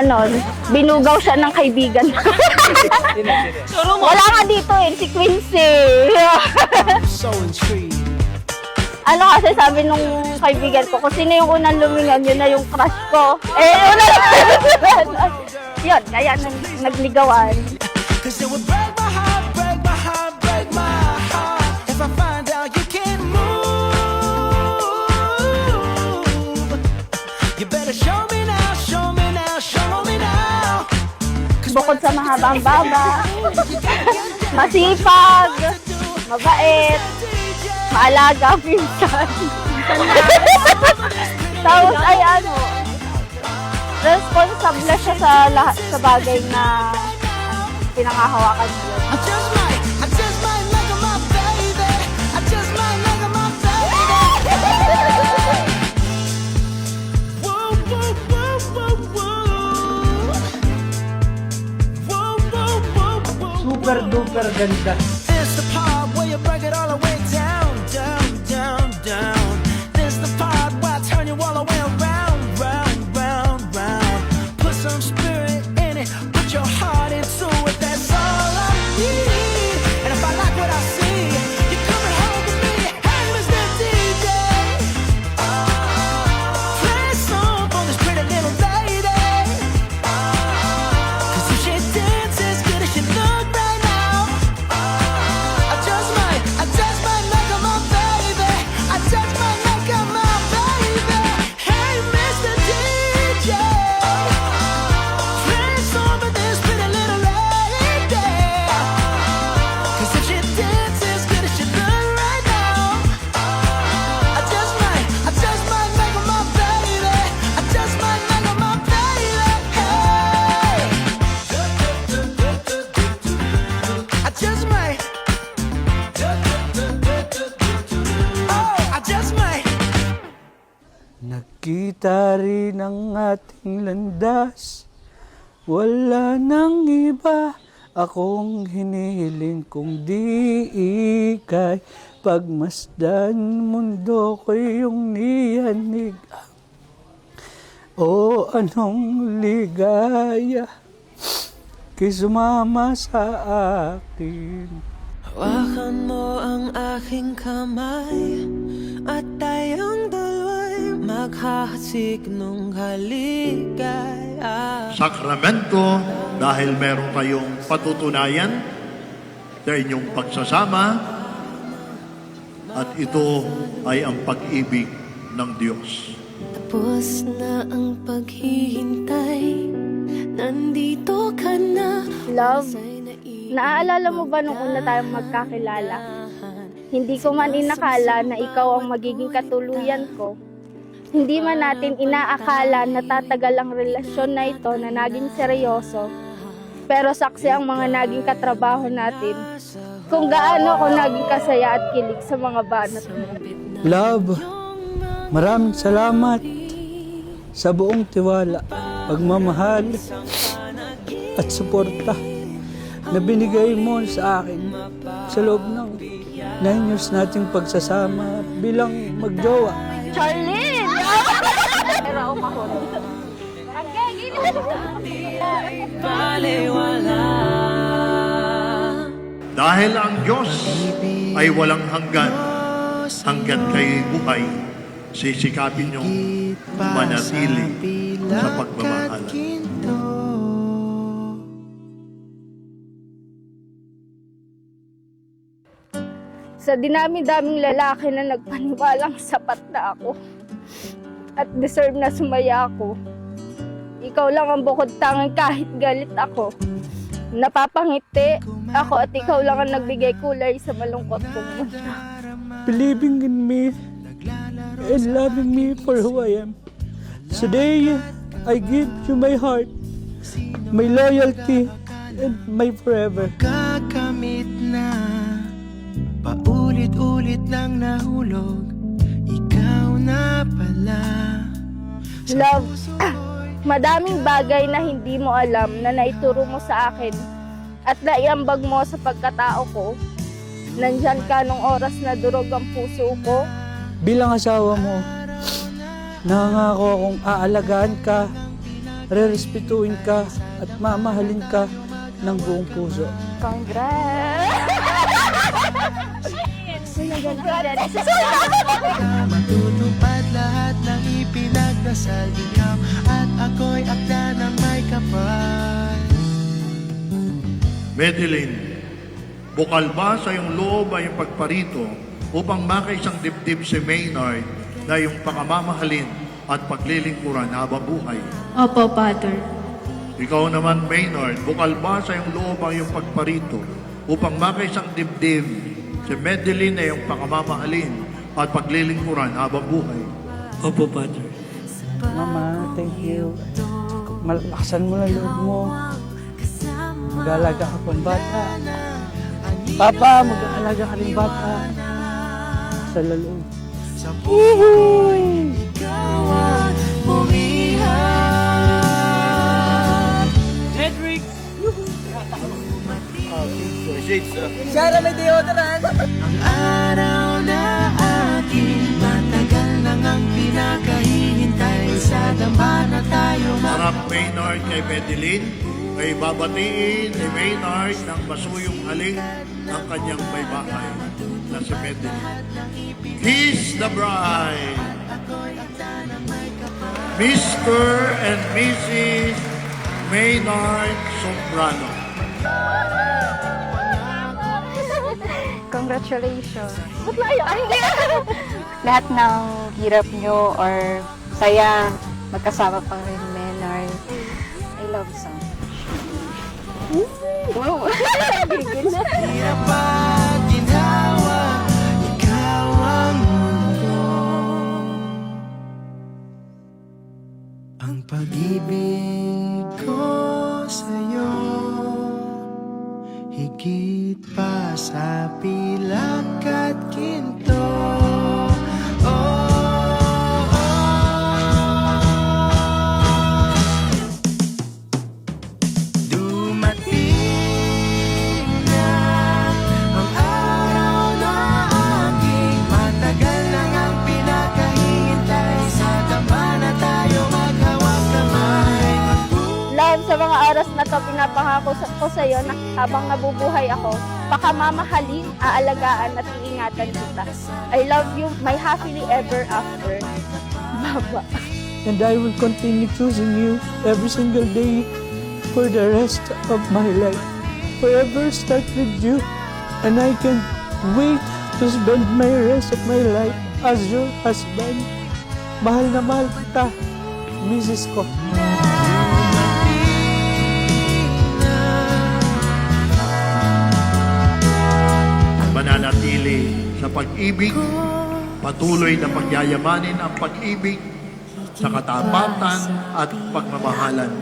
ganon, binugaw siya ng kaibigan. Wala nga dito eh, si Quincy. Ano kasi sabi nung kaibigan ko, kung sino yung unang lumingan, yun na yung crush ko. Eh, unang lumingan. Yun, kaya nagligawan. Bukod sa mahabang baba, masipag, mabait, maalaga, pinsan. Tapos ay ano, responsable siya sa lahat sa bagay na pinangahawakan niya. Super duper ganda. This the part where you break it all the way down, down, down, down. This the part where I turn you all the way around, round, round, round. Put some spirit in it, put your heart into it. That's all I need. And if I like what I see, you're coming home with me. Hey, Mr. DJ, play a song for this pretty little lady. 'Cause if she dances good as she look right now, I just might make her my baby. I just might make her my baby. Hey, Mr. DJ, play a song for this pretty little lady. 'Cause if she dances good as she look right now, I just might make her my baby. I just might make her my baby. Hey, I just might. Oh, I just might. Nagkita rin ang ating landas. Wala nang iba akong hinihiling kung di ikay pagmasdan mundo ko yung niyanig. O anong ligaya kay sumama sa akin. Hawakan mo ang aking kamay at tayong dalawa'y maghahasik nung haligaya. Sakramento dahil meron kayong patutunayan sa inyong pagsasama at ito ay ang pag-ibig ng Diyos. Tapos na ang paghihintay, nandito ka na. Love, naaalala mo ba nung una tayong magkakilala? Hindi ko man inakala na ikaw ang magiging katuluyan ko. Hindi man natin inaakala na tatagal ang relasyon na ito na naging seryoso. Pero saksi ang mga naging katrabaho natin kung gaano ako naging kasaya at kilig sa mga banat mo. Love, maraming salamat sa buong tiwala, pagmamahal at suporta na binigay mo sa akin sa loob ng 9 years nating pagsasama bilang magjowa. Charlene! Pero ako. Dahil ang Diyos ay walang hanggan, hanggat kayo'y buhay, sisikapin niyong manatili sa pagmamahalan. Sa dinami-daming lalaki na nagpaniwalang sapat na ako at deserve na sumaya ako, ikaw lang ang bukod tanging kahit galit ako. Napapangiti ako at ikaw lang ang nagbigay kulay sa malungkot kong mundo. Believing in me and loving me for who I am. Today, I give you my heart, my loyalty, and my forever. Kakamit na, paulit-ulit lang nahulog, ikaw na pala. Love, madaming bagay na hindi mo alam na naituro mo sa akin at naiambag mo sa pagkatao ko. Nandyan ka nung oras na durog ang puso ko. Bilang asawa mo, nangako akong aalagaan ka rerespetuin ka at mamahalin ka ng buong puso. Congrats! Matutupad lahat ng ipinagdasal. Ikaw at ako'y akda ng may kapal. Madeline, bukal ba sa iyong loob ay yung pagparito upang makaisang dibdib si Maynard na iyong pakamamahalin at paglilingkuran habang buhay? Opo, Father. Ikaw naman, Maynard, bukal ba sa iyong loob ang iyong pagparito upang makaisang dibdib si Madeline na iyong pakamamahalin at paglilingkuran habang buhay? Opo, Father. Mama, thank you. Malakasan mo na loob mo. Mag-aalaga ka pang bata. Papa, mag-aalaga ka rin bata. Sa loob. Ikaw ang bumihag. Cedric! Ang araw na akin, matagal nang ang pinakahihintay. Sa dambana tayo Harap Maynard kay Madeline, ay babatiin ni Maynard ng masuyong halik ng kanyang may bahay na si Madeline. Kiss the bride! Mr. and Mrs. Maynard Sombrano. Congratulations. Lahat ng hirap nyo or saya, magkasama pa rin, Maynard. I love you so much. Wow. hirap at ginhawa. Ikaw ang mundo. Ang pag-ibig ko sa'yo, higit pa sa pilak at ginto. Dumating na ang araw na aking matagal nang ang pinakahihintay. Sa dambana tayo maghawak kamay. Love, sa mga oras na to, pinapangako ko sa iyo na habang nabubuhay ako, pakamamahalin, aalagaan at iingatan kita. I love you, my happily ever after. Baba. And I will continue choosing you every single day for the rest of my life. Forever start with you, and I can't wait to spend my rest of my life as your husband. Mahal na mahal kita, Mrs. ko. Mananatili sa pag-ibig, patuloy na pagyayamanin ang pag-ibig sa katapatan at pagmamahalan